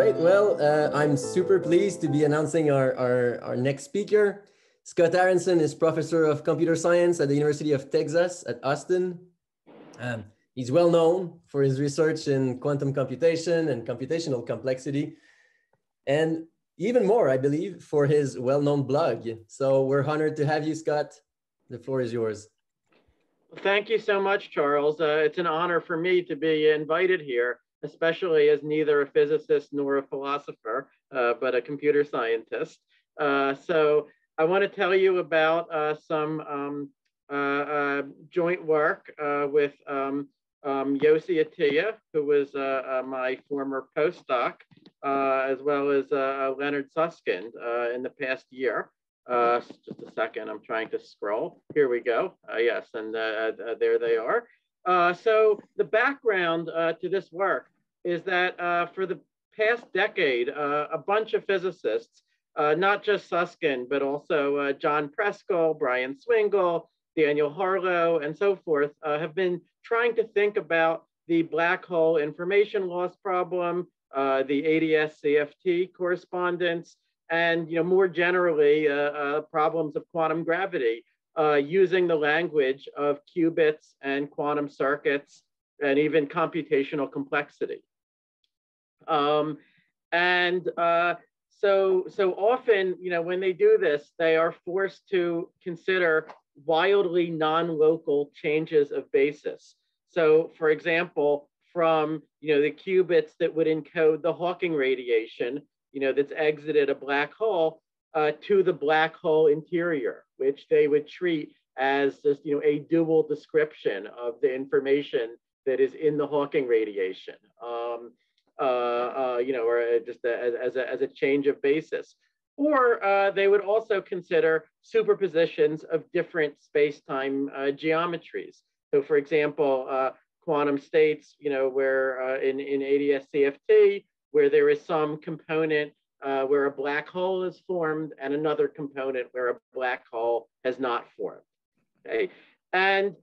right, well, I'm super pleased to be announcing our next speaker. Scott Aaronson is professor of computer science at the University of Texas at Austin. He's well known for his research in quantum computation and computational complexity, and even more, I believe, for his well-known blog. So we're honored to have you, Scott. The floor is yours. Thank you so much, Charles. It's an honor for me to be invited here, especially as neither a physicist nor a philosopher, but a computer scientist. So I want to tell you about some joint work with Yossi Atiyah, who was my former postdoc, as well as Leonard Susskind in the past year. Just a second, I'm trying to scroll. Here we go. Yes, and there they are. So the background to this work is that for the past decade, a bunch of physicists, not just Susskind, but also John Preskill, Brian Swingle, Daniel Harlow, and so forth, have been trying to think about the black hole information loss problem, the ADS-CFT correspondence, and more generally, problems of quantum gravity using the language of qubits and quantum circuits and even computational complexity. So often, when they do this, they are forced to consider wildly non-local changes of basis. So, for example, from the qubits that would encode the Hawking radiation, that's exited a black hole to the black hole interior, which they would treat as just, a dual description of the information that is in the Hawking radiation, or just as a change of basis. Or they would also consider superpositions of different space-time geometries. So, for example, quantum states, where in ADS-CFT, where there is some component where a black hole is formed and another component where a black hole has not formed. Okay, and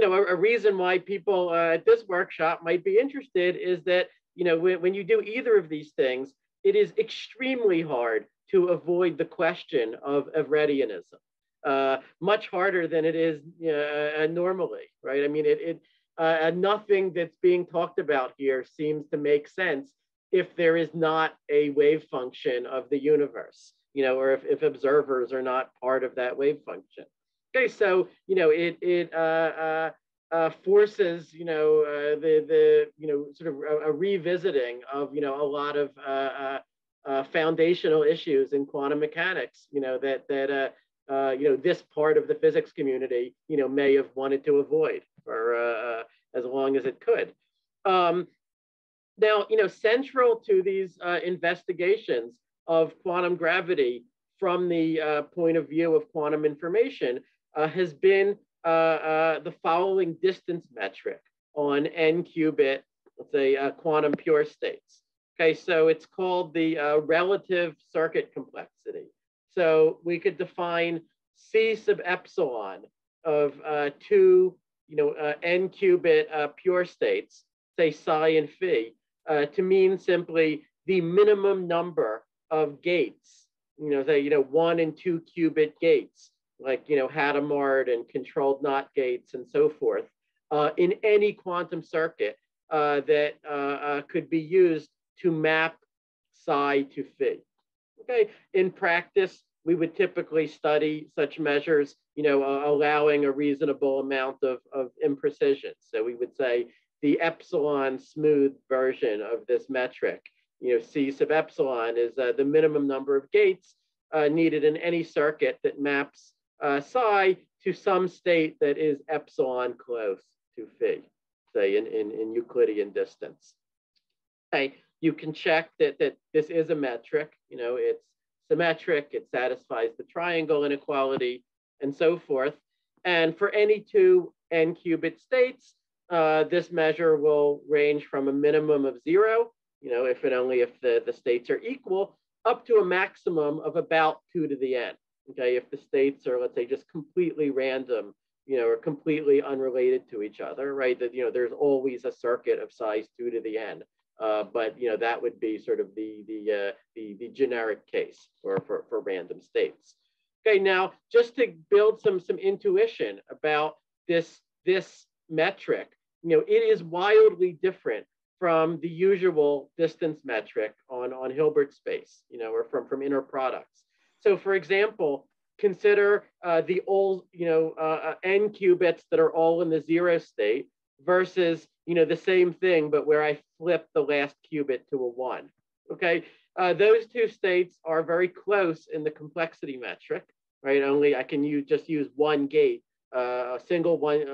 a reason why people at this workshop might be interested is that when you do either of these things, it is extremely hard to avoid the question of Everettianism. Much harder than it is normally, right? I mean, nothing that's being talked about here seems to make sense if there is not a wave function of the universe, or if observers are not part of that wave function. Okay, so it forces the sort of a revisiting of a lot of foundational issues in quantum mechanics, that this part of the physics community may have wanted to avoid for as long as it could. Now, central to these investigations of quantum gravity from the point of view of quantum information has been the following distance metric on n qubit, let's say, quantum pure states. Okay, so it's called the relative circuit complexity. So we could define C sub epsilon of two, n qubit pure states, say psi and phi, to mean simply the minimum number of gates, say 1 and 2 qubit gates, like Hadamard and controlled NOT gates and so forth, in any quantum circuit that could be used to map psi to phi. Okay, in practice, we would typically study such measures, allowing a reasonable amount of imprecision. So we would say the epsilon smooth version of this metric, C sub epsilon is the minimum number of gates needed in any circuit that maps psi to some state that is epsilon close to phi, say in Euclidean distance. Okay, you can check that this is a metric, it's symmetric, it satisfies the triangle inequality, and so forth. And for any two n qubit states, this measure will range from a minimum of 0, if and only if the states are equal, up to a maximum of about 2 to the n. Okay, if the states are, let's say, just completely random, or completely unrelated to each other, right? That there's always a circuit of size 2 to the n But that would be sort of the generic case for random states. Okay, now just to build some intuition about this metric, it is wildly different from the usual distance metric on Hilbert space, or from inner products. So, for example, consider the old, n qubits that are all in the 0 state versus, the same thing, but where I flip the last qubit to a 1. Okay, those two states are very close in the complexity metric, right? Only I can just use one gate, a single one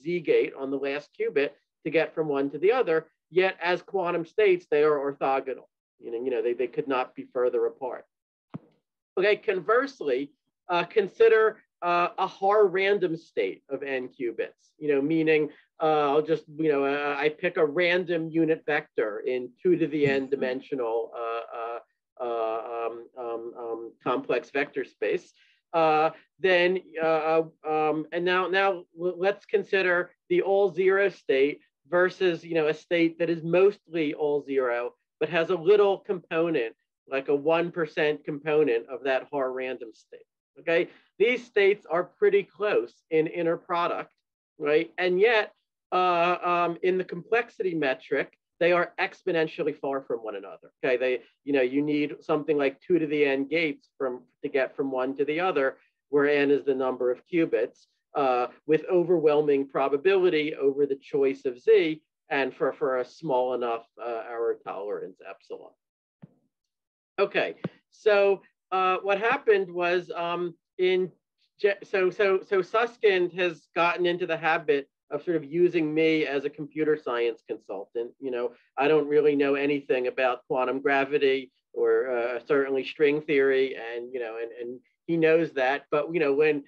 Z gate on the last qubit to get from one to the other. Yet as quantum states, they are orthogonal. They could not be further apart. Okay, conversely, consider a Haar random state of n qubits, meaning I'll just, I pick a random unit vector in 2 to the n dimensional complex vector space. And now let's consider the all 0 state versus, a state that is mostly all 0, but has a little component, like a 1% component of that Haar random state. Okay, these states are pretty close in inner product, right? And yet, in the complexity metric, they are exponentially far from one another. Okay, you need something like 2 to the n gates to get from one to the other, where n is the number of qubits, with overwhelming probability over the choice of z, and for a small enough error tolerance epsilon. Okay, so what happened was so Susskind has gotten into the habit of sort of using me as a computer science consultant. I don't really know anything about quantum gravity or certainly string theory, and he knows that. But when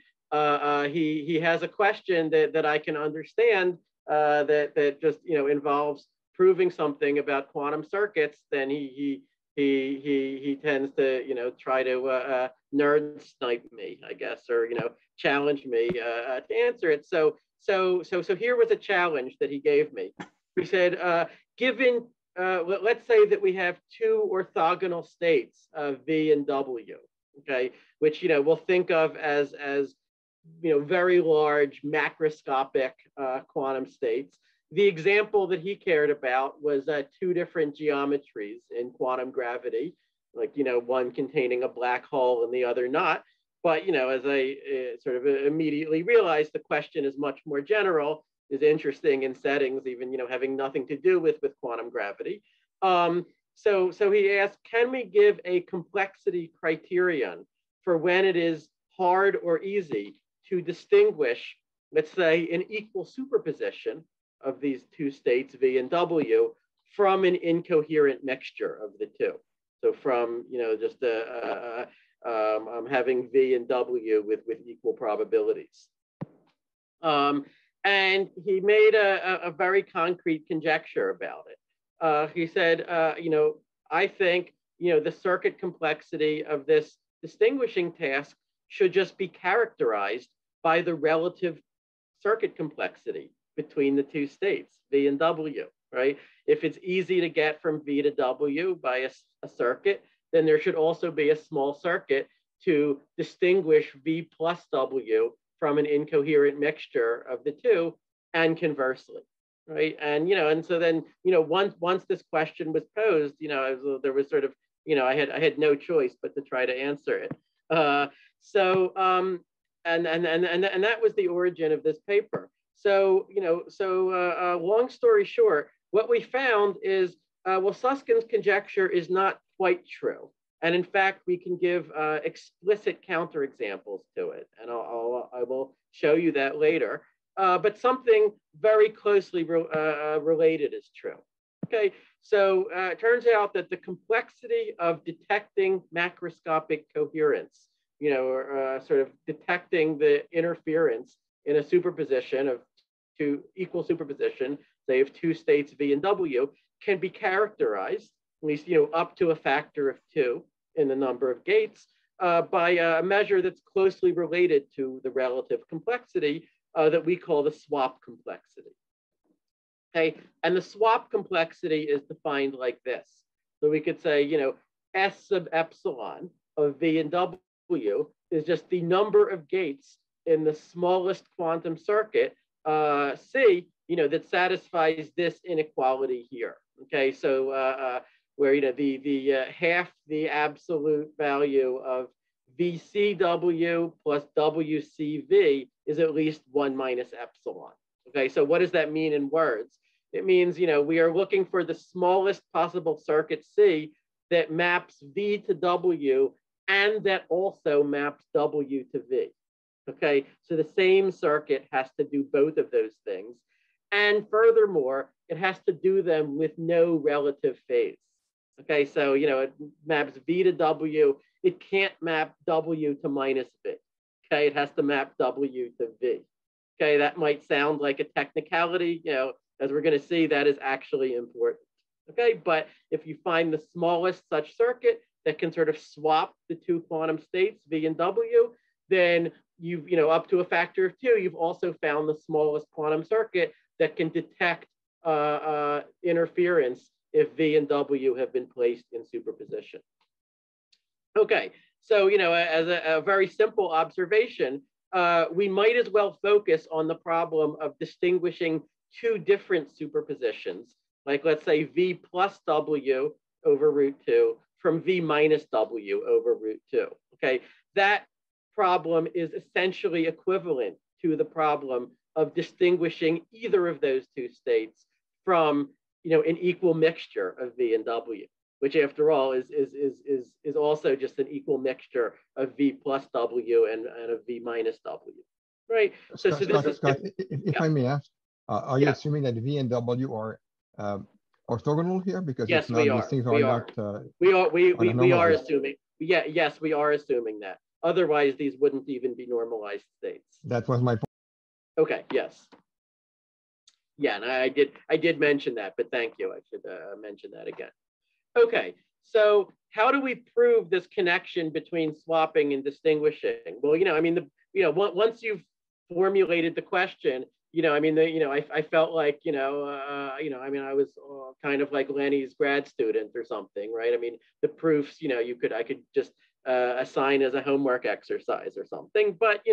he has a question that I can understand that just involves proving something about quantum circuits, then he tends to try to nerd snipe me, I guess, or challenge me to answer it. So here was a challenge that he gave me. He said, given let's say that we have 2 orthogonal states of V and W, okay, which we'll think of as very large macroscopic quantum states. The example that he cared about was 2 different geometries in quantum gravity, like, one containing a black hole and the other not. But, as I sort of immediately realized, the question is much more general, is interesting in settings, even, having nothing to do with quantum gravity. So he asked, can we give a complexity criterion for when it is hard or easy to distinguish, let's say, an equal superposition of these 2 states, V and W, from an incoherent mixture of the 2. So from, just having V and W with equal probabilities. And he made a very concrete conjecture about it. He said, I think, the circuit complexity of this distinguishing task should just be characterized by the relative circuit complexity between the 2 states, V and W, right? If it's easy to get from V to W by a circuit, then there should also be a small circuit to distinguish V plus W from an incoherent mixture of the 2, and conversely, right? And and so then once this question was posed, there was sort of I had no choice but to try to answer it. And that was the origin of this paper. So long story short, what we found is Susskind's conjecture is not quite true. And in fact, we can give explicit counterexamples to it. And I will show you that later. But something very closely related is true. Okay, so it turns out that the complexity of detecting macroscopic coherence, or sort of detecting the interference in a superposition of 2 equal superposition, say of 2 states V and W, can be characterized, at least up to a factor of 2 in the number of gates, by a measure that's closely related to the relative complexity that we call the swap complexity. Okay, and the swap complexity is defined like this. So we could say, S sub epsilon of V and W is just the number of gates in the smallest quantum circuit, C, that satisfies this inequality here. Okay, so where the half the absolute value of VCW plus WCV is at least 1 minus epsilon. Okay, so what does that mean in words? It means, we are looking for the smallest possible circuit C that maps V to W and that also maps W to V. Okay, so the same circuit has to do both of those things. And furthermore, it has to do them with no relative phase. Okay, so, it maps V to W. It can't map W to minus V. Okay, it has to map W to V. Okay, that might sound like a technicality, as we're going to see, that is actually important. Okay, but if you find the smallest such circuit that can sort of swap the two quantum states, V and W, then you've, up to a factor of 2, you've also found the smallest quantum circuit that can detect interference if V and W have been placed in superposition. Okay, so, as a very simple observation, we might as well focus on the problem of distinguishing two different superpositions, like let's say V plus W over root 2 from V minus W over root 2. Okay, that problem is essentially equivalent to the problem of distinguishing either of those two states from, an equal mixture of V and W, which after all is also just an equal mixture of V plus W and of V minus W, right? Scott, if I may ask, are you assuming that V and W are orthogonal here? Because yes, if not, these things are not. We are assuming. Yeah, yes, we are assuming that. Otherwise, these wouldn't even be normalized states. That was my point. Okay. Yes. Yeah, and I did mention that, but thank you. I should mention that again. Okay. So how do we prove this connection between swapping and distinguishing? Well, once you've formulated the question, I felt like, I was kind of like Lenny's grad student or something, right? I mean, the proofs, I could just assign as a homework exercise or something, but,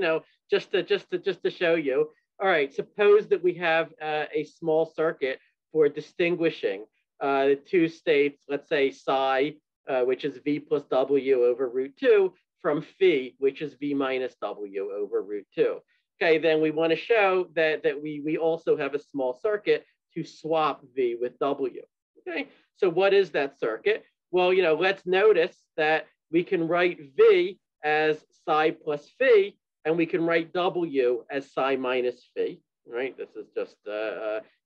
just to show you, all right, suppose that we have a small circuit for distinguishing the two states, let's say psi, which is V plus W over root 2, from phi, which is V minus W over root 2. Okay, then we want to show that we also have a small circuit to swap V with W. Okay, so what is that circuit? Well, let's notice that we can write V as psi plus phi, and we can write W as psi minus phi, right? This is just,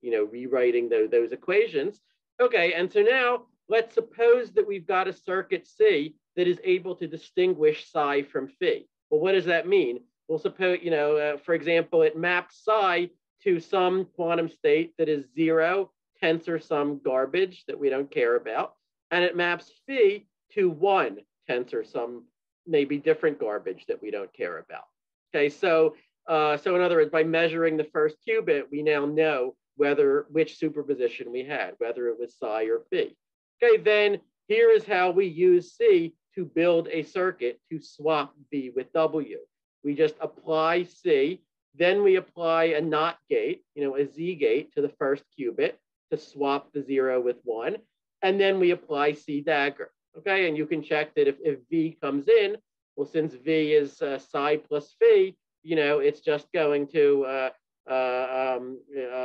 rewriting those equations. Okay, and so now let's suppose that we've got a circuit C that is able to distinguish psi from phi. Well, what does that mean? Well, suppose, for example, it maps psi to some quantum state that is 0, tensor sum garbage that we don't care about, and it maps phi to 1, tensor sum maybe different garbage that we don't care about. Okay, so in other words, by measuring the first qubit, we now know which superposition we had, whether it was psi or phi. Okay, then here is how we use C to build a circuit to swap V with W. We just apply C, then we apply a NOT gate, a Z gate to the first qubit to swap the 0 with 1, and then we apply C dagger. Okay, and you can check that if V comes in, well, since V is psi plus phi, it's just going to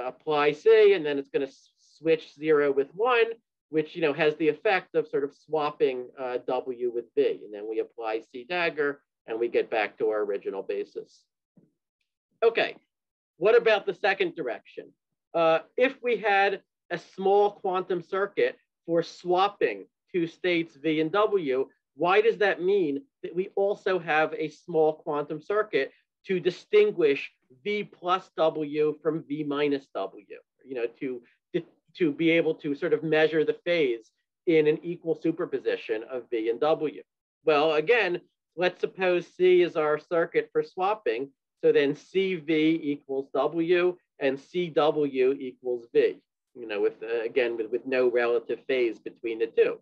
apply C, and then it's going to switch 0 with 1, which has the effect of sort of swapping W with V, and then we apply C dagger, and we get back to our original basis. Okay, what about the second direction? If we had a small quantum circuit for swapping two states V and W, why does that mean that we also have a small quantum circuit to distinguish V plus W from V minus W, to be able to sort of measure the phase in an equal superposition of V and W? Well, again, let's suppose C is our circuit for swapping. So then CV equals W and CW equals V. with again with no relative phase between the two.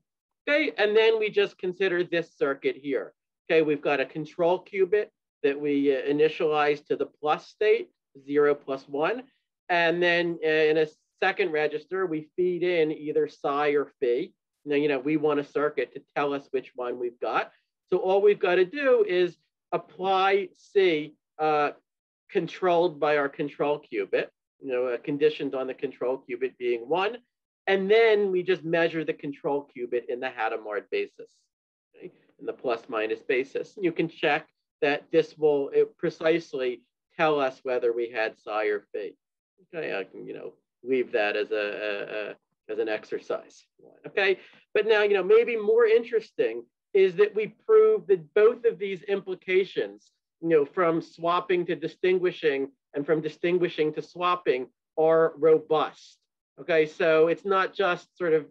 Okay, and then we just consider this circuit here. Okay, we've got a control qubit that we initialize to the plus state, 0 plus 1, and then in a second register we feed in either psi or phi. Now we want a circuit to tell us which one we've got. So all we've got to do is apply C controlled by our control qubit, conditioned on the control qubit being 1. And then we just measure the control qubit in the Hadamard basis, okay, in the plus minus basis. And you can check that this will precisely tell us whether we had psi or phi. Okay, I can leave that as as an exercise. Okay, but now maybe more interesting is that we prove that both of these implications, from swapping to distinguishing and from distinguishing to swapping, are robust. Okay, so it's not just sort of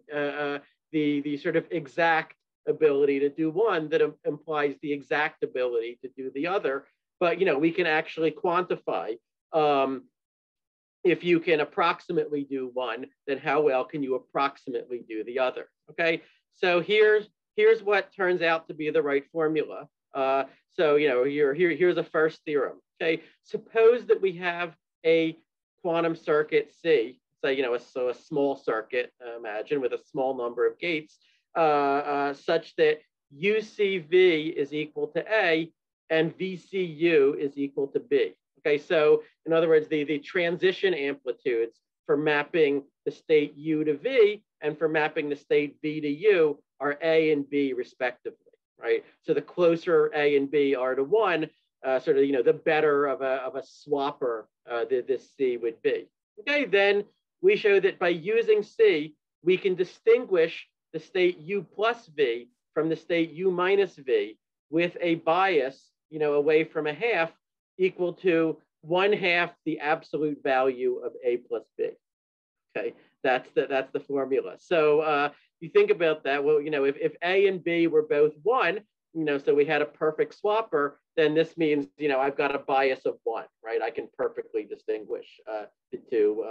the sort of exact ability to do one that implies the exact ability to do the other, but we can actually quantify if you can approximately do one, then how well can you approximately do the other? Okay, so here's what turns out to be the right formula. So here's a first theorem. Okay, suppose that we have a quantum circuit C. So a small circuit, imagine, with a small number of gates, such that UCV is equal to A and VCU is equal to B. Okay, so in other words, the transition amplitudes for mapping the state U to V and for mapping the state V to U are A and B respectively, right? So the closer A and B are to 1, sort of, the better of a swapper this C would be. Okay, then we show that by using C, we can distinguish the state U plus V from the state U minus V with a bias, away from a half equal to 1/2 the absolute value of A plus B. Okay, that's the formula. So you think about that. Well, if A and B were both 1, so we had a perfect swapper, then this means, I've got a bias of 1, right? I can perfectly distinguish the two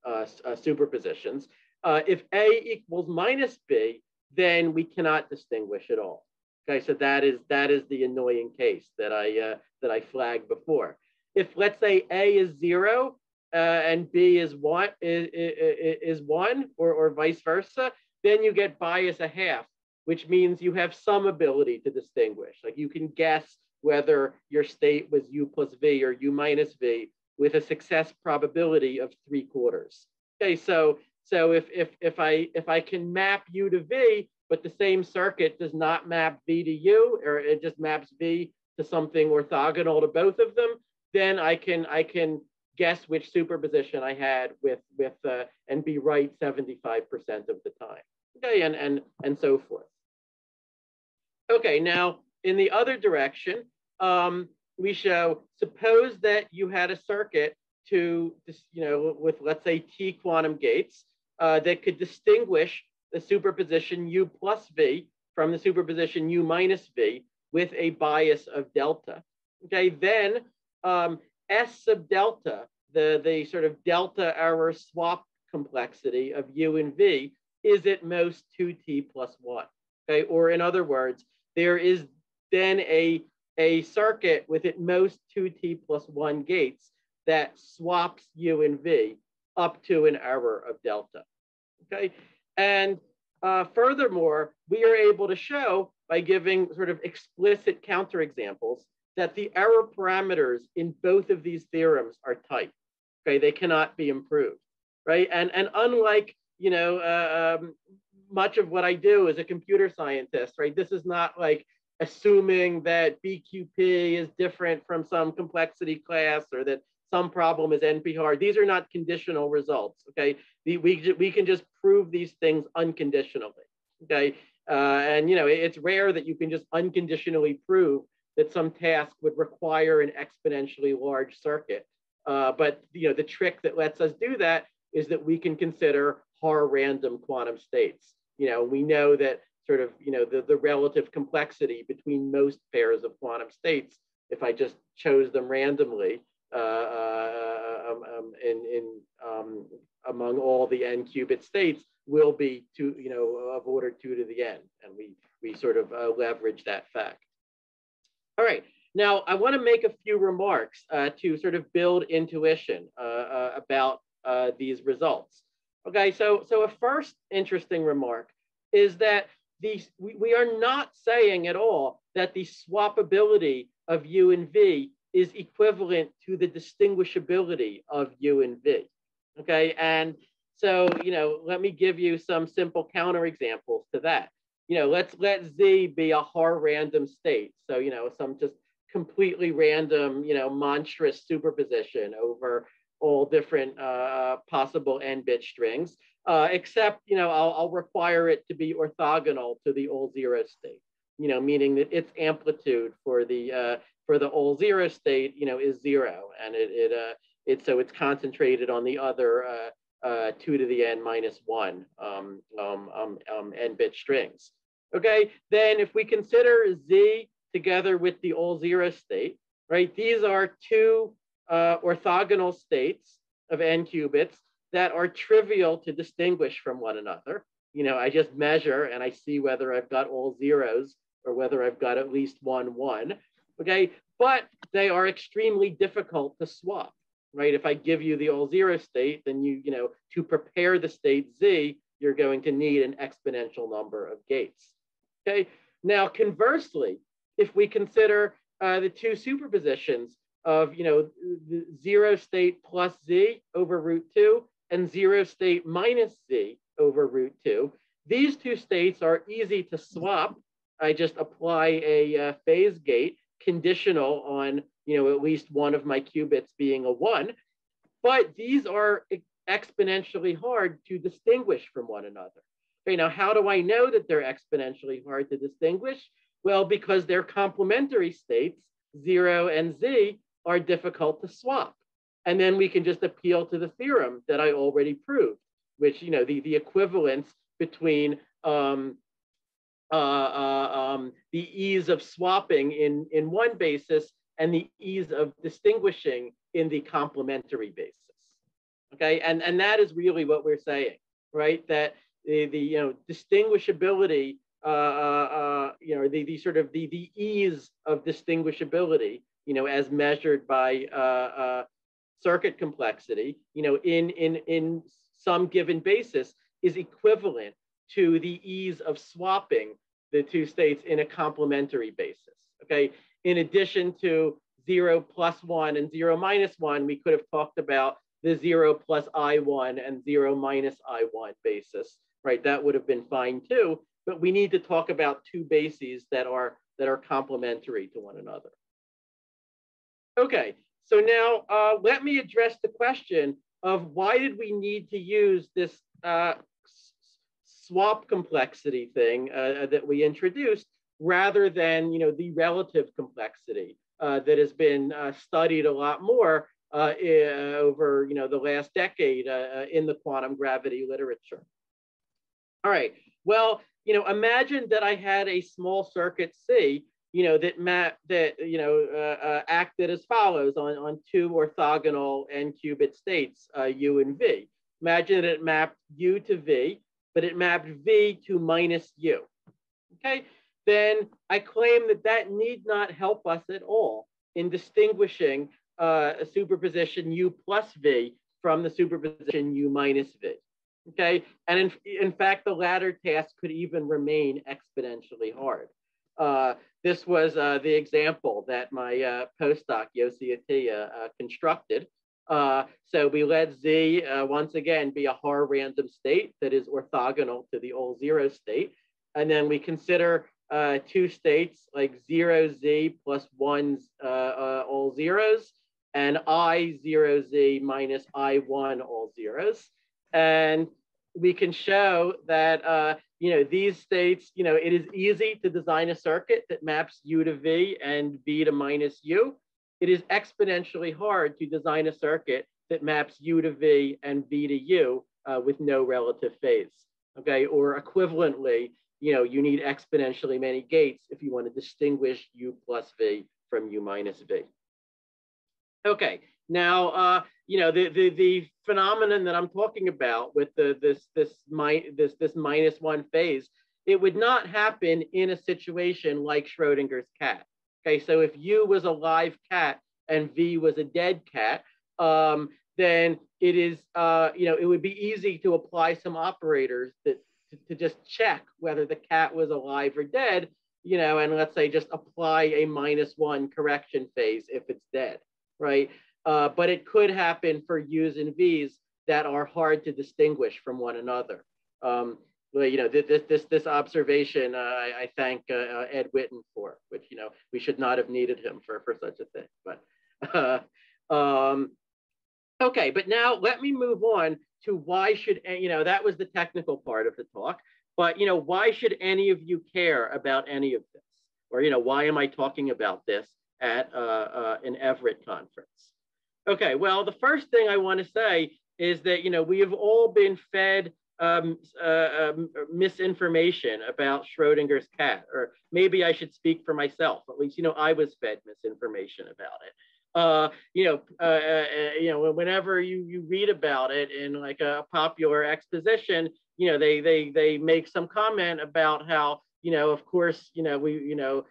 superpositions. If A equals minus B, then we cannot distinguish at all. Okay, so that is the annoying case that I flagged before. If, let's say, A is 0 and B is 1 or vice versa, then you get bias a half, which means you have some ability to distinguish. Like you can guess whether your state was U plus V or U minus V with a success probability of 3/4. Okay, so if I can map U to V, but the same circuit does not map V to U, or it just maps V to something orthogonal to both of them, then I can guess which superposition I had with and be right 75% of the time. Okay, and so forth. Okay, now in the other direction, we show, suppose that you had a circuit with, let's say, T quantum gates that could distinguish the superposition U plus V from the superposition U minus V with a bias of delta. Okay, then S sub delta, the sort of delta error swap complexity of U and V is at most 2T plus 1. Okay, or in other words, there is then a circuit with at most 2T plus 1 gates that swaps U and V up to an error of delta. Okay, and furthermore, we are able to show by giving sort of explicit counterexamples that the error parameters in both of these theorems are tight. Okay, they cannot be improved, right? And unlike much of what I do as a computer scientist, right? This is not like assuming that BQP is different from some complexity class or that some problem is NP-hard. These are not conditional results, okay? We can just prove these things unconditionally, okay? And it's rare that you can just unconditionally prove that some task would require an exponentially large circuit. But the trick that lets us do that is that we can consider Haar random quantum states. We know that sort of the relative complexity between most pairs of quantum states, if I just chose them randomly, among all the n qubit states will be of order 2 to the n, and we sort of leverage that fact. All right, now I want to make a few remarks to sort of build intuition about these results. Okay, so a first interesting remark is that we are not saying at all that the swappability of U and V is equivalent to the distinguishability of U and V. Okay, and so let me give you some simple counterexamples to that. Let's let Z be a Haar random state. So some just completely random monstrous superposition over all different possible n-bit strings, except I'll require it to be orthogonal to the all zero state. Meaning that its amplitude for the all zero state is 0, and so it's concentrated on the other 2 to the n minus 1 n-bit strings. Okay, then if we consider Z together with the all zero state, right? These are two orthogonal states of n qubits that are trivial to distinguish from one another. I just measure and I see whether I've got all zeros or whether I've got at least 1, 1. Okay, but they are extremely difficult to swap, right? If I give you the all zero state, then to prepare the state Z, you're going to need an exponential number of gates. Okay, now conversely, if we consider the two superpositions of the 0 state plus Z over root 2 and 0 state minus Z over root 2, these two states are easy to swap. I just apply a phase gate conditional on at least one of my qubits being a 1, but these are exponentially hard to distinguish from one another. Okay, now how do I know that they're exponentially hard to distinguish? Well, because their complementary states, 0 and Z, are difficult to swap. And then we can just appeal to the theorem that I already proved, which, the equivalence between the ease of swapping in one basis and the ease of distinguishing in the complementary basis. Okay, and that is really what we're saying, right? That the distinguishability, the sort of the ease of distinguishability, as measured by circuit complexity, in some given basis is equivalent to the ease of swapping the two states in a complementary basis. Okay, in addition to 0 plus 1 and 0 minus 1, we could have talked about the 0 plus I1 and 0 minus I1 basis, right? That would have been fine too, but we need to talk about two bases that are complementary to one another. Okay, so now let me address the question of why did we need to use this swap complexity thing that we introduced rather than the relative complexity that has been studied a lot more over the last decade in the quantum gravity literature. All right, well, imagine that I had a small circuit C, that acted as follows on two orthogonal n qubit states, U and V. Imagine that it mapped U to V, but it mapped V to minus U. Okay, then I claim that need not help us at all in distinguishing a superposition U plus V from the superposition U minus V. Okay, and in fact, the latter task could even remain exponentially hard. This was the example that my postdoc, Yossi Atiyah, constructed. So we let Z, once again, be a Haar random state that is orthogonal to the all zero state. And then we consider two states like 0Z plus 1 all zeros and I0Z minus I1 all zeros. And we can show that these states, it is easy to design a circuit that maps U to V and V to minus U. It is exponentially hard to design a circuit that maps U to V and V to U with no relative phase. Okay, or equivalently, you need exponentially many gates if you want to distinguish U plus V from U minus V. Okay, Now, the phenomenon that I'm talking about with this minus one phase, it would not happen in a situation like Schrödinger's cat. Okay, so if U was a live cat and V was a dead cat, then it is, it would be easy to apply some operators that to just check whether the cat was alive or dead, and let's say just apply a -1 correction phase if it's dead, right? But it could happen for U's and V's that are hard to distinguish from one another. This observation, I thank Ed Witten for, which, we should not have needed him for such a thing. But okay, but now let me move on to why should, that was the technical part of the talk, but, why should any of you care about any of this? Or, why am I talking about this at an Everett conference? Okay, well, the first thing I want to say is that, we have all been fed misinformation about Schrödinger's cat, or maybe I should speak for myself. At least, I was fed misinformation about it. Whenever you read about it in like a popular exposition, they make some comment about how, of course, no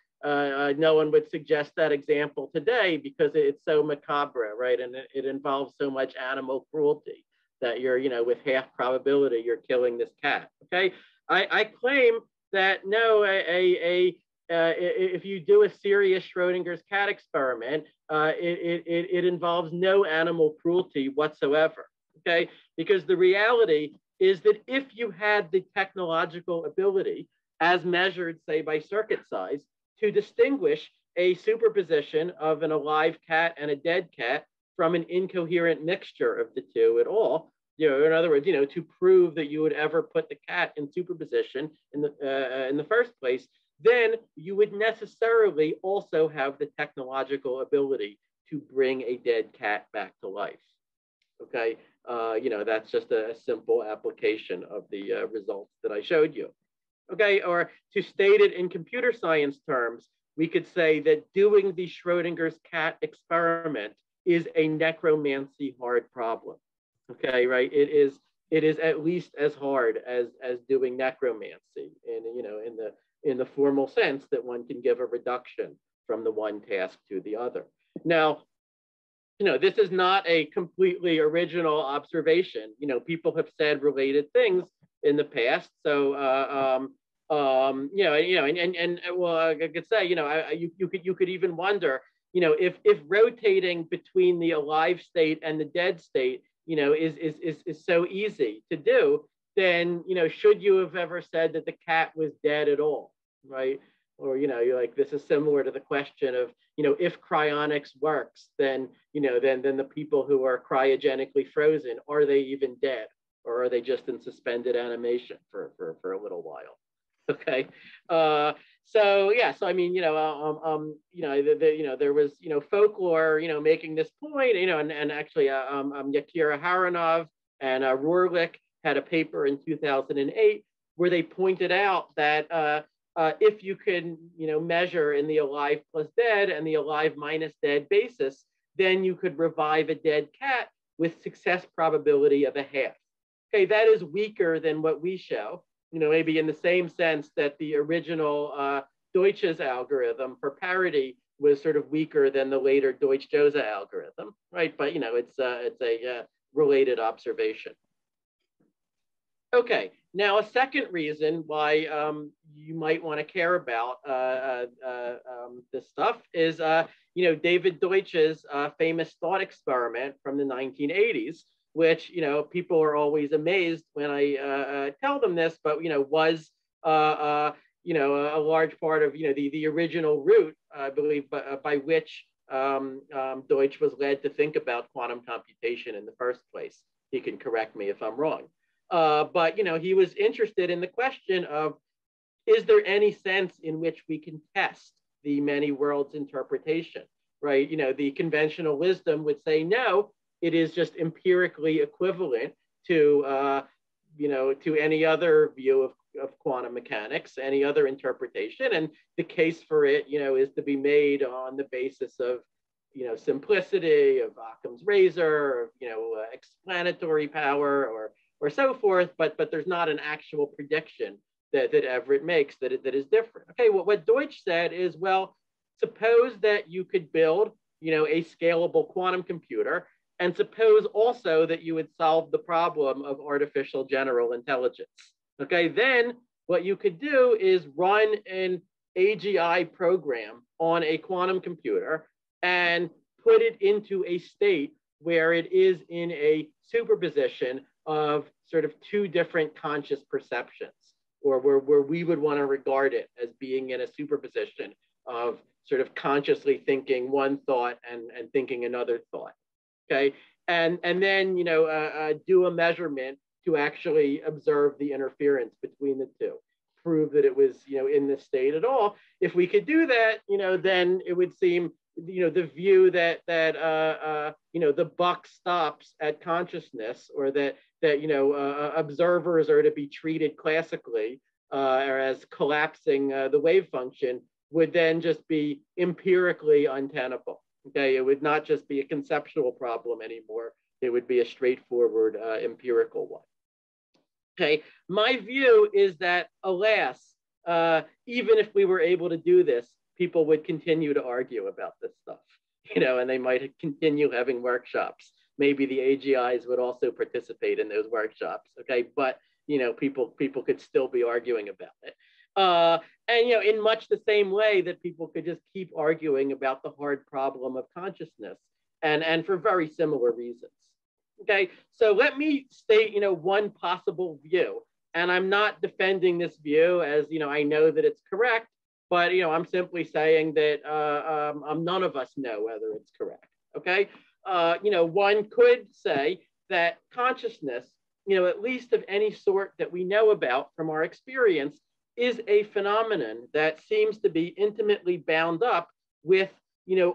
one would suggest that example today because it's so macabre, right? And it involves so much animal cruelty that you're, with half probability, you're killing this cat. Okay, I claim that no, if you do a serious Schrödinger's cat experiment, it involves no animal cruelty whatsoever. Okay, because the reality is that if you had the technological ability, as measured, say, by circuit size, to distinguish a superposition of an alive cat and a dead cat from an incoherent mixture of the two at all, in other words, to prove that you would ever put the cat in superposition in the first place, then you would necessarily also have the technological ability to bring a dead cat back to life. Okay, that's just a simple application of the results that I showed you. Okay, or to state it in computer science terms, we could say that doing the Schrödinger's cat experiment is a necromancy-hard problem. Okay, right? It is at least as hard as doing necromancy, in the formal sense that one can give a reduction from the one task to the other. Now, this is not a completely original observation. People have said related things in the past. So, well, I could say, you could even wonder, if rotating between the alive state and the dead state, is so easy to do, then, should you have ever said that the cat was dead at all, right? Or, you're like, this is similar to the question of, if cryonics works, then, then the people who are cryogenically frozen, are they even dead? Or are they just in suspended animation for a little while? Okay. So yeah, so I mean, there was, folklore, making this point, and actually, Yakira Haranov and Roerlich had a paper in 2008 where they pointed out that if you can, measure in the alive plus dead and the alive minus dead basis, then you could revive a dead cat with success probability of 1/2. Okay, that is weaker than what we show, maybe in the same sense that the original Deutsch's algorithm for parity was sort of weaker than the later Deutsch-Jozsa algorithm, right? But, it's a related observation. Okay, now a second reason why you might want to care about this stuff is, David Deutsch's famous thought experiment from the 1980s, which, people are always amazed when I tell them this, but, was, a large part of, the original route, I believe, by which Deutsch was led to think about quantum computation in the first place. He can correct me if I'm wrong. But, he was interested in the question of, is there any sense in which we can test the many worlds interpretation, right? The conventional wisdom would say, no, it is just empirically equivalent to, to any other view of quantum mechanics, any other interpretation. And the case for it, is to be made on the basis of, simplicity, of Occam's razor, of, explanatory power, or so forth, but there's not an actual prediction that Everett makes that is different. Okay, what Deutsch said is, well, suppose that you could build, a scalable quantum computer, and suppose also that you would solve the problem of artificial general intelligence. Okay, then what you could do is run an AGI program on a quantum computer and put it into a state where it is in a superposition of sort of two different conscious perceptions, or where we would want to regard it as being in a superposition of sort of consciously thinking one thought and thinking another thought. Okay, and then do a measurement to actually observe the interference between the two, prove that it was in this state at all. If we could do that, then it would seem the view that the buck stops at consciousness, or that observers are to be treated classically or as collapsing the wave function, would then just be empirically untenable. Okay, it would not just be a conceptual problem anymore. It would be a straightforward empirical one. Okay, my view is that, alas, even if we were able to do this, people would continue to argue about this stuff, and they might continue having workshops. Maybe the AGIs would also participate in those workshops. Okay, but people could still be arguing about it. And in much the same way that people could just keep arguing about the hard problem of consciousness, and for very similar reasons. Okay, so let me state one possible view, and I'm not defending this view as I know that it's correct, but I'm simply saying that none of us know whether it's correct. Okay, one could say that consciousness, at least of any sort that we know about from our experience, is a phenomenon that seems to be intimately bound up with,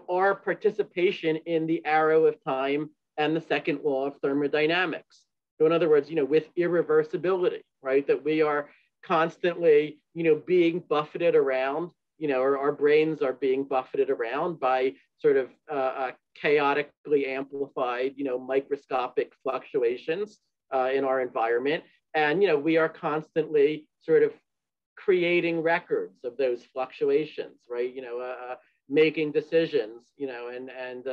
our participation in the arrow of time and the second law of thermodynamics. So in other words, with irreversibility, right? That we are constantly, being buffeted around, or our brains are being buffeted around by sort of chaotically amplified, microscopic fluctuations in our environment. And, we are constantly sort of creating records of those fluctuations, right? Making decisions, and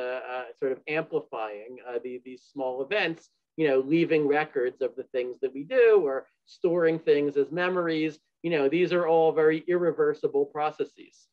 sort of amplifying these small events, leaving records of the things that we do, or storing things as memories. These are all very irreversible processes.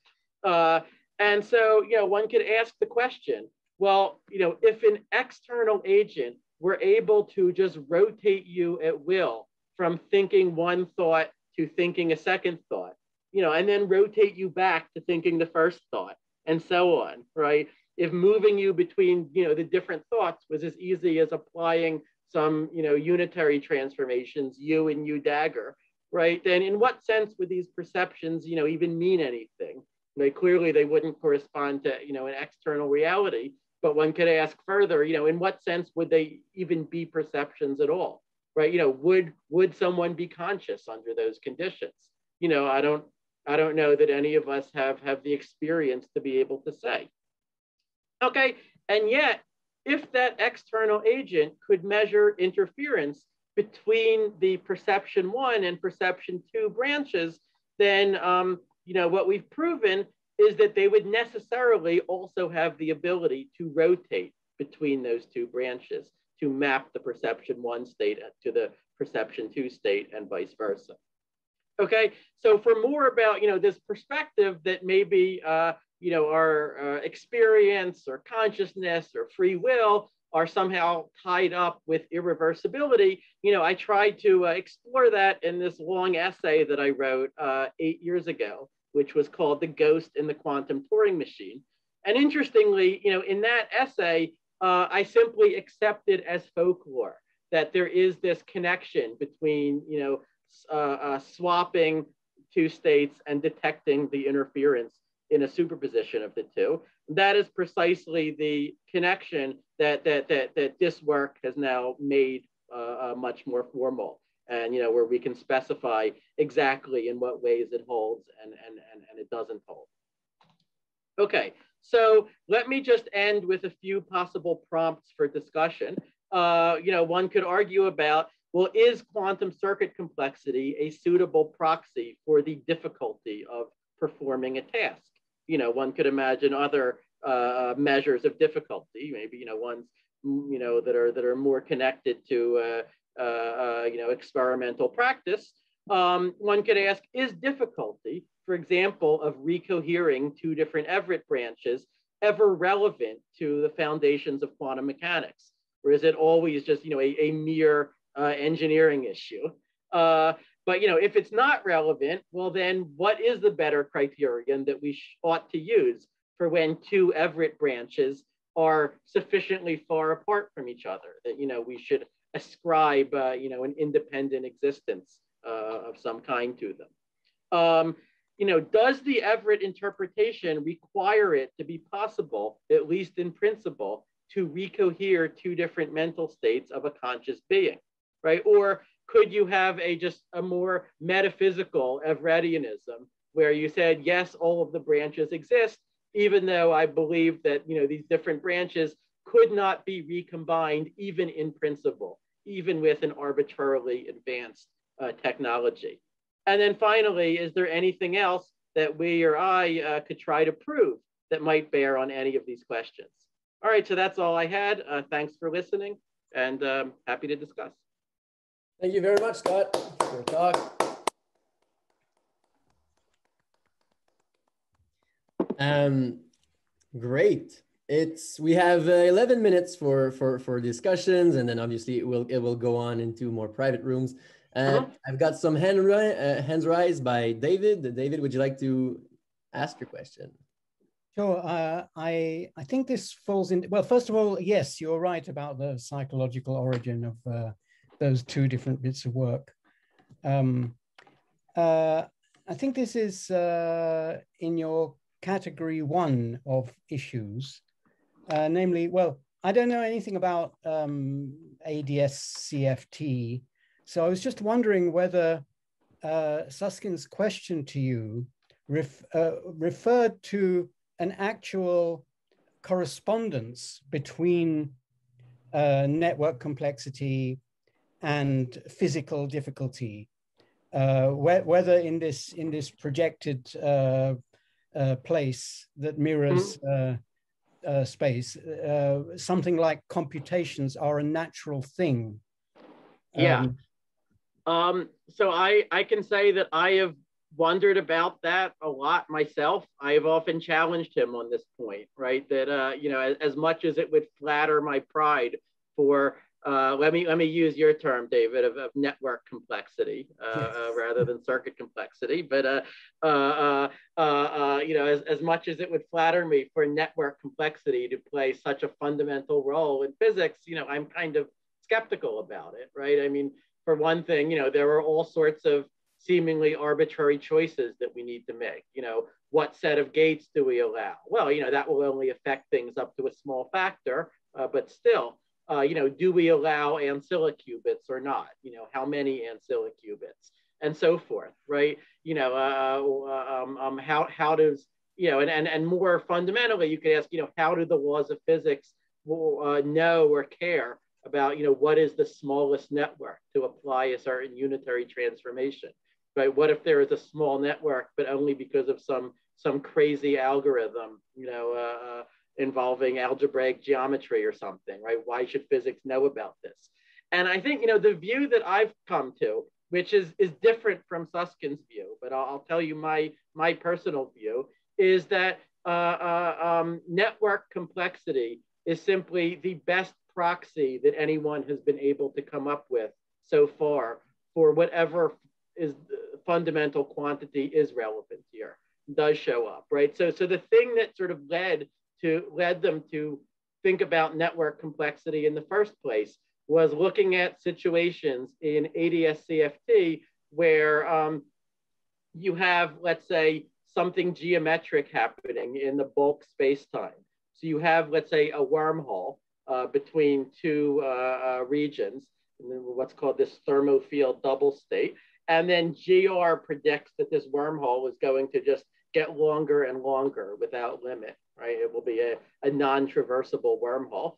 And so, one could ask the question, well, if an external agent were able to just rotate you at will from thinking one thought to thinking a second thought, and then rotate you back to thinking the first thought, and so on, right? If moving you between, the different thoughts was as easy as applying some, unitary transformations, U and U dagger, right? Then in what sense would these perceptions, even mean anything? Right? Clearly, they wouldn't correspond to, an external reality, but one could ask further, in what sense would they even be perceptions at all? Right? Would someone be conscious under those conditions? I don't know that any of us have the experience to be able to say. Okay, and yet, if that external agent could measure interference between the perception 1 and perception 2 branches, then what we've proven is that they would necessarily also have the ability to rotate between those two branches, to map the perception 1 state to the perception 2 state and vice versa. Okay, so for more about this perspective that maybe our experience or consciousness or free will are somehow tied up with irreversibility, I tried to explore that in this long essay that I wrote 8 years ago, which was called "The Ghost in the Quantum Turing Machine." And interestingly, in that essay, I simply accepted as folklore that there is this connection between, swapping two states and detecting the interference in a superposition of the two. That is precisely the connection that this work has now made much more formal, and where we can specify exactly in what ways it holds and it doesn't hold. Okay, So let me just end with a few possible prompts for discussion. One could argue about, well, is quantum circuit complexity a suitable proxy for the difficulty of performing a task? One could imagine other measures of difficulty, maybe, ones, that are more connected to, experimental practice. One could ask, is difficulty, for example, of recohering two different Everett branches ever relevant to the foundations of quantum mechanics? Or is it always just, a mere engineering issue? But, if it's not relevant, well, then what is the better criterion that we ought to use for when two Everett branches are sufficiently far apart from each other that, we should ascribe, an independent existence of some kind to them? Does the Everett interpretation require it to be possible, at least in principle, to recohere two different mental states of a conscious being, right? Or could you have just a more metaphysical Everettianism where you said, yes, all of the branches exist, even though I believe that, these different branches could not be recombined even in principle, even with an arbitrarily advanced technology? And then finally, is there anything else that we or I could try to prove that might bear on any of these questions? All right, so that's all I had. Thanks for listening, and happy to discuss. Thank you very much, Scott, for your talk. Great. We have 11 minutes for discussions, and then obviously it will go on into more private rooms. I've got some hands raised by David. David, would you like to ask your question? Sure. I think this falls in. Well, first of all, yes, you're right about the psychological origin of those two different bits of work. I think this is in your category 1 of issues, namely, well, I don't know anything about ADS-CFT, so I was just wondering whether Susskind's question to you referred to an actual correspondence between network complexity and physical difficulty, whether in this projected place that mirrors space, something like computations are a natural thing. Yeah. So I can say that I have wondered about that a lot myself. I have often challenged him on this point, right? That as much as it would flatter my pride for let me use your term, David, of network complexity rather than circuit complexity. But as much as it would flatter me for network complexity to play such a fundamental role in physics, I'm kind of skeptical about it, right? I mean, for one thing, there are all sorts of seemingly arbitrary choices that we need to make. What set of gates do we allow? Well, that will only affect things up to a small factor, but still, do we allow ancilla qubits or not? How many ancilla qubits and so forth, right? How does, and more fundamentally, you could ask, how do the laws of physics know or care about, what is the smallest network to apply a certain unitary transformation, right? What if there is a small network, but only because of some crazy algorithm, involving algebraic geometry or something, right? Why should physics know about this? And I think, the view that I've come to, which is different from Susskind's view, but I'll tell you my personal view, is that network complexity is simply the best proxy that anyone has been able to come up with so far for whatever is fundamental quantity is relevant here, does show up, right? So the thing that sort of led them to think about network complexity in the first place was looking at situations in ADS-CFT where you have, let's say, something geometric happening in the bulk space-time. So you have, let's say, a wormhole between two regions, and then what's called this thermofield double state. And then GR predicts that this wormhole is going to just get longer and longer without limit. right? It will be a non-traversable wormhole.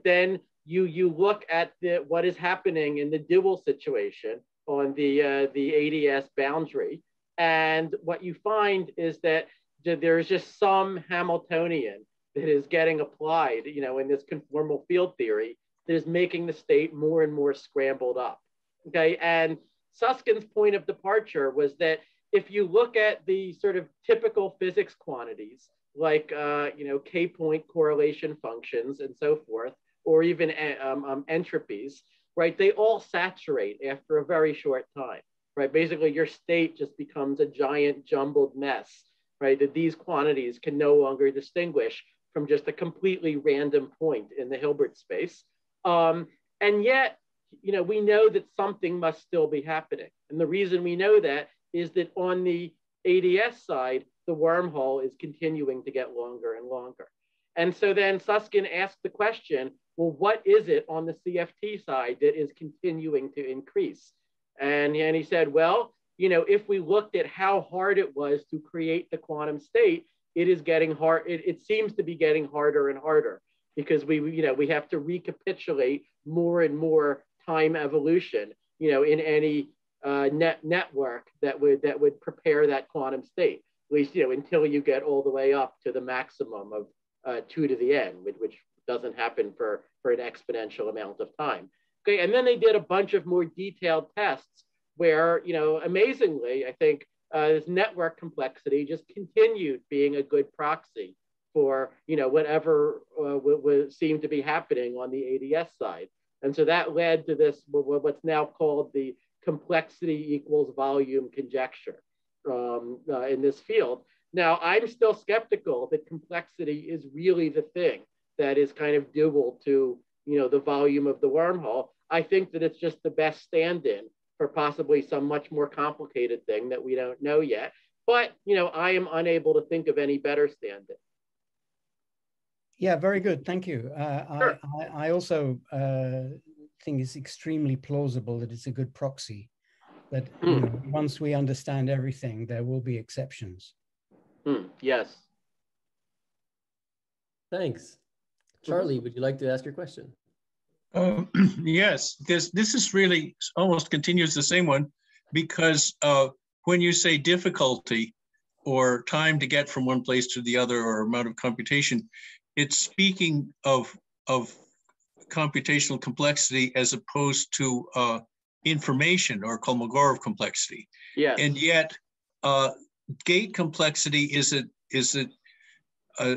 Then you look at what is happening in the dual situation on the ADS boundary, and what you find is that there's just some Hamiltonian that is getting applied, in this conformal field theory that is making the state more and more scrambled up. Okay, and Susskind's point of departure was that if you look at the sort of typical physics quantities, like K-point correlation functions and so forth, or even entropies, right? They all saturate after a very short time, right? Basically, your state just becomes a giant jumbled mess, right? That these quantities can no longer distinguish from just a completely random point in the Hilbert space. And yet, we know that something must still be happening. And the reason we know that is that on the ADS side, the wormhole is continuing to get longer and longer. And so then Susskind asked the question, well, what is it on the CFT side that is continuing to increase? And he said, well, if we looked at how hard it was to create the quantum state, it is getting hard. It seems to be getting harder and harder because we have to recapitulate more and more time evolution, in any network that would prepare that quantum state, at least, until you get all the way up to the maximum of 2 to the n, which doesn't happen for an exponential amount of time. Okay, and then they did a bunch of more detailed tests where, amazingly, I think this network complexity just continued being a good proxy for, whatever would seem to be happening on the ADS side. And so that led to this, what's now called the complexity equals volume conjecture in this field. Now, I'm still skeptical that complexity is really the thing that is kind of dual to, the volume of the wormhole. I think that it's just the best stand-in for possibly some much more complicated thing that we don't know yet. But, I am unable to think of any better stand-in. Yeah, very good. Thank you. Sure. I also think it's extremely plausible that it's a good proxy, that once we understand everything, there will be exceptions. Yes. Thanks. Charlie, would you like to ask your question? Yes, this is really almost continues the same one, because when you say difficulty or time to get from one place to the other or amount of computation, it's speaking of computational complexity as opposed to information or Kolmogorov complexity. Yes. And yet gate complexity is a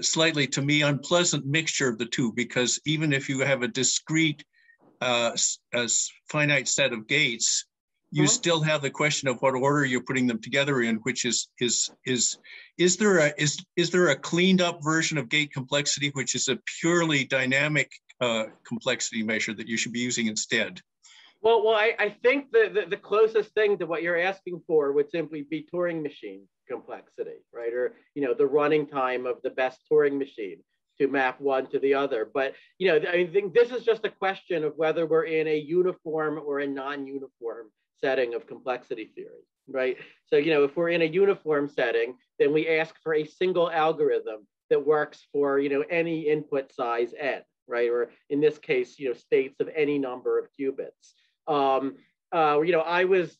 slightly, to me, unpleasant mixture of the two, because even if you have a discrete finite set of gates, you still have the question of what order you're putting them together in, which is there a cleaned up version of gate complexity, which is a purely dynamic complexity measure that you should be using instead? Well, I think the closest thing to what you're asking for would simply be Turing machine complexity, right? Or, the running time of the best Turing machine to map one to the other. But, I think this is just a question of whether we're in a uniform or a non-uniform setting of complexity theory, right? So, if we're in a uniform setting, then we ask for a single algorithm that works for, any input size n, right? Or in this case, states of any number of qubits. I was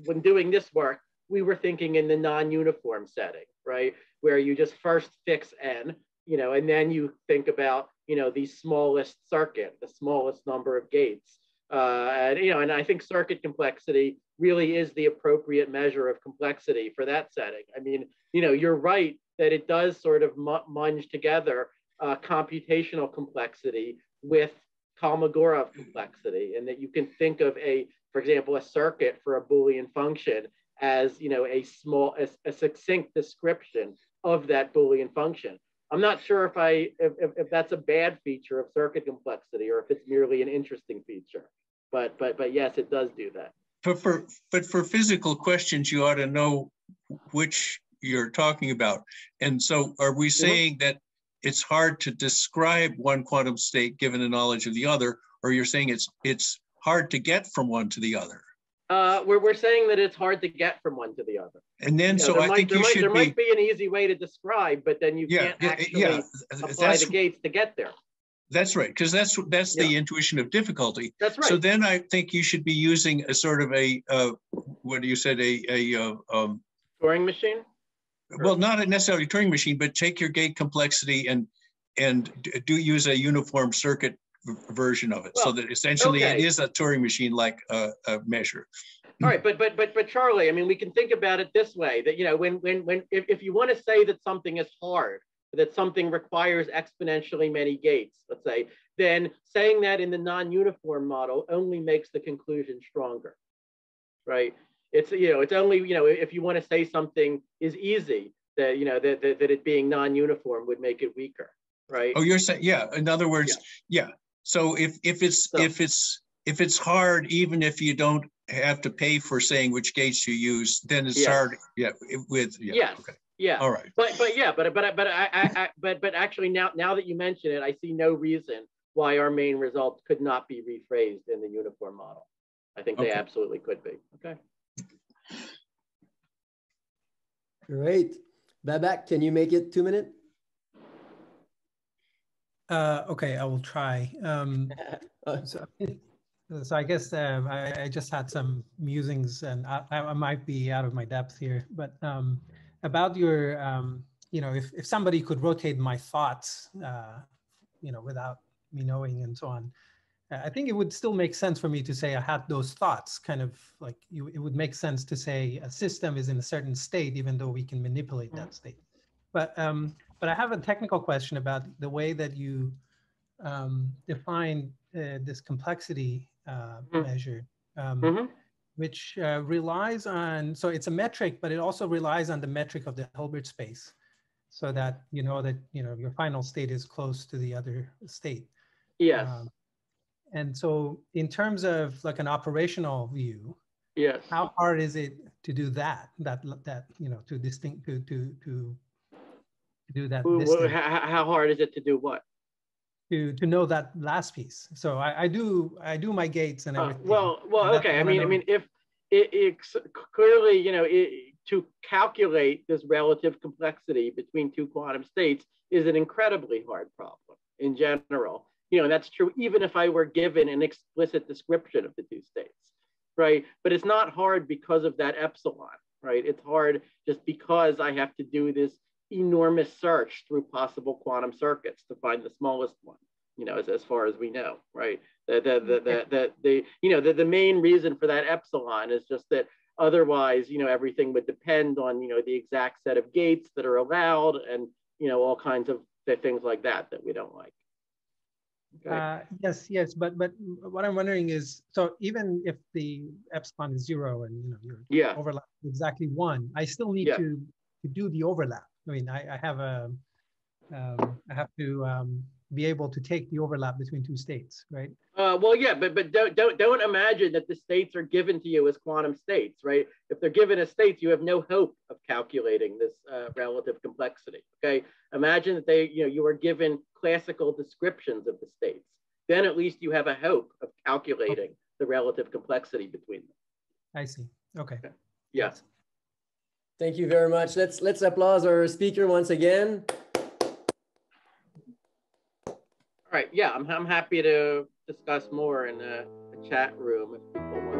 when doing this work, we were thinking in the non-uniform setting, right? Where you just first fix n, and then you think about, the smallest circuit, the smallest number of gates. And I think circuit complexity really is the appropriate measure of complexity for that setting. I mean, you're right that it does sort of munge together computational complexity with Kolmogorov complexity, and that you can think of for example, a circuit for a Boolean function as, a succinct description of that Boolean function. I'm not sure if that's a bad feature of circuit complexity or if it's merely an interesting feature, but yes, it does do that. But for physical questions, you ought to know which you're talking about. And so are we saying that it's hard to describe one quantum state given a knowledge of the other, or you're saying it's hard to get from one to the other? We're saying that it's hard to get from one to the other. And then, so I think there might be an easy way to describe, but then you can't actually apply the gates to get there. That's right, because that's the intuition of difficulty. That's right. So then I think you should be using a sort of a what you said, a Turing machine. Well, not necessarily Turing machine, but take your gate complexity and do use a uniform circuit version of it, so that essentially it is a Turing machine like a measure. All right, but Charlie, I mean, we can think about it this way: that if you want to say that something is hard, that something requires exponentially many gates, let's say, then saying that in the non-uniform model only makes the conclusion stronger, right? It's it's only if you want to say something is easy, that that it being non-uniform would make it weaker, right? Oh, you're saying, yeah. In other words, yeah. So if it's hard, even if you don't have to pay for saying which gates you use, then it's hard. Yeah. Yes. Okay. Yeah. All right. But actually now that you mention it, I see no reason why our main results could not be rephrased in the uniform model. I think they absolutely could be. Okay. Great. Babak, can you make it 2 minutes? Okay, I will try. So I guess I just had some musings, and I might be out of my depth here, but about your, if somebody could rotate my thoughts, without me knowing and so on, I think it would still make sense for me to say I had those thoughts, kind of like it would make sense to say a system is in a certain state, even though we can manipulate that state. But I have a technical question about the way that you define this complexity measure, which relies on, so it's a metric, but it also relies on the metric of the Hilbert space, so that your final state is close to the other state. Yes. And so in terms of like an operational view, yes, how hard is it to do that to distinct to do that? How hard is it to do what? To know that last piece. So I do my gates and everything. Well, okay. I mean, if it's clearly, to calculate this relative complexity between two quantum states is an incredibly hard problem in general. That's true even if I were given an explicit description of the two states, right? But it's not hard because of that epsilon, right? It's hard just because I have to do this enormous search through possible quantum circuits to find the smallest one, as far as we know, right? The main reason for that epsilon is just that otherwise, everything would depend on, the exact set of gates that are allowed and, all kinds of things like that we don't like. Okay. Yes, but what I'm wondering is, so even if the epsilon is 0 and your overlap is exactly 1, I still need to do the overlap. I mean, I have to be able to take the overlap between two states, right? Well, yeah, but don't imagine that the states are given to you as quantum states, right? If they're given as states, you have no hope of calculating this relative complexity. Okay, imagine that you are given classical descriptions of the states. Then at least you have a hope of calculating the relative complexity between them. I see. Okay. Yes. Thank you very much. Let's applaud our speaker once again. All right. Yeah, I'm happy to discuss more in a chat room if people want.